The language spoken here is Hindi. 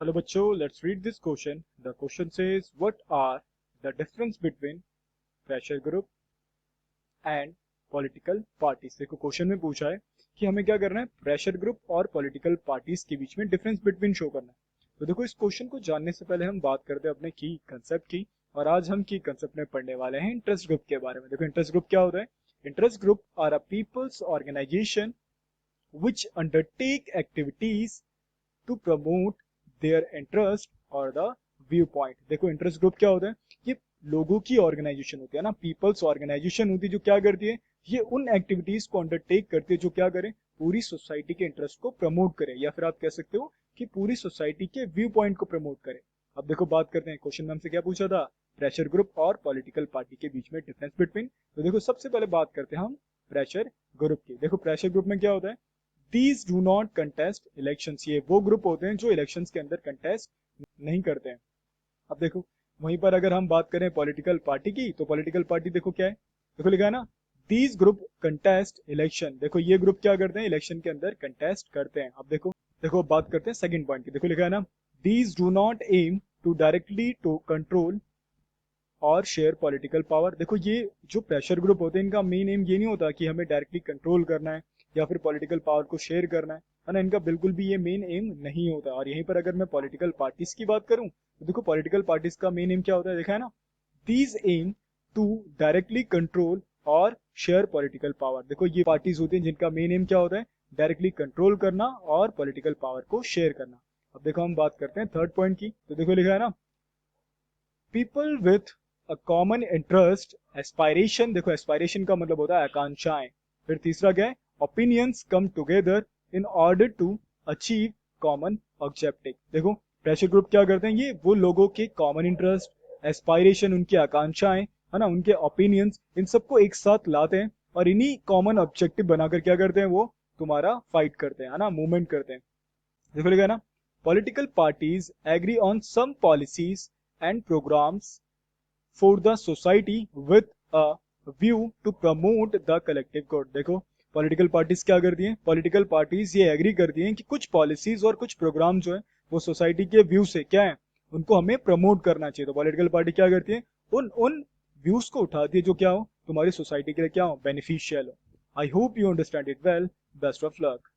Hello बच्चों, let's read this question. The question says, what are the difference between pressure group and political parties? देखो क्वेश्चन में पूछा है कि हमें क्या करना है, प्रेशर ग्रुप और पॉलिटिकल पार्टीज के बीच में डिफरेंस बिटवीन शो करना है। तो देखो इस क्वेश्चन को जानने से पहले हम बात करते हैं अपने की कंसेप्ट की। और आज हम की कंसेप्ट में पढ़ने वाले हैं इंटरेस्ट ग्रुप के बारे में। देखो इंटरेस्ट ग्रुप क्या होता है। Interest group are a peoples organisation which undertake activities to promote their interest or the viewpoint। देखो इंटरेस्ट ग्रुप क्या होता है, ये लोगों की ऑर्गेनाइजेशन होती है ना, पीपल्स ऑर्गेनाइजेशन होती है जो क्या करती है, ये उन एक्टिविटीज को अंडरटेक करती है जो क्या करे, पूरी सोसाइटी के इंटरेस्ट को प्रमोट करे, या फिर आप कह सकते हो कि पूरी सोसाइटी के व्यू पॉइंट को प्रमोट करे। अब देखो बात करते हैं, क्वेश्चन में हमसे क्या पूछा था, प्रेशर ग्रुप और पॉलिटिकल पार्टी के बीच में डिफरेंस बिटवीन। तो देखो सबसे पहले बात करते हैं हम प्रेशर ग्रुप की। देखो प्रेशर ग्रुप में क्या होता है, these do not contest elections. ये वो ग्रुप होते हैं जो इलेक्शंस के अंदर कंटेस्ट नहीं करते हैं। अब देखो वहीं पर अगर हम बात करें पॉलिटिकल पार्टी की, तो पॉलिटिकल पार्टी देखो क्या है, देखो लिखा है ना, दीज ग्रुप कंटेस्ट इलेक्शन। देखो ये ग्रुप क्या करते हैं, इलेक्शन के अंदर कंटेस्ट करते हैं। अब देखो बात करते हैं सेकंड पॉइंट की। देखो लिखा है ना, these do not aim to directly to control और शेयर पॉलिटिकल पावर। देखो ये जो प्रेशर ग्रुप होते हैं इनका मेन एम ये नहीं होता कि हमें डायरेक्टली कंट्रोल करना है या फिर पॉलिटिकल पावर को शेयर करना है ना, इनका बिल्कुल भी ये मेन एम नहीं होता। और यहीं पर अगर मैं पॉलिटिकल पार्टीज की बात करूं, तो देखो पॉलिटिकल पार्टीज का मेन एम क्या होता है, देखा है ना, these aim to directly control और शेयर पॉलिटिकल पावर। देखो ये पार्टीज होती हैं जिनका मेन एम क्या होता है, डायरेक्टली कंट्रोल करना और पॉलिटिकल पावर को शेयर करना। अब देखो हम बात करते हैं थर्ड पॉइंट की। तो देखो लिखा है ना, people with a common interest aspiration. देखो एस्पायरेशन का मतलब होता है आकांक्षाएं। फिर तीसरा क्या है, opinions come together in order to achieve common objective. देखो प्रेशर ग्रुप क्या करते हैं, ये वो लोगों के कॉमन इंटरेस्ट, एस्पायरेशन उनकी आकांक्षाएं है ना, उनके ओपिनियंस, इन सबको एक साथ लाते हैं और इन्हीं कॉमन ऑब्जेक्टिव बनाकर क्या करते हैं, वो तुम्हारा फाइट करते हैं, है ना, मूवमेंट करते हैं। देखो लिखा है ना, political parties agree on some policies and programmes for the society with a view to promote the collective good. देखो पॉलिटिकल पार्टीज क्या करती हैं, पॉलिटिकल पार्टीज ये एग्री करती हैं कि कुछ पॉलिसीज और कुछ प्रोग्राम जो है वो सोसाइटी के व्यू से क्या है, उनको हमें प्रमोट करना चाहिए। तो पॉलिटिकल पार्टी क्या करती है, उन उन व्यूज को उठाती है जो क्या हो, तुम्हारी सोसाइटी के लिए क्या हो, बेनिफिशियल हो। I hope you understand it well. Best of luck.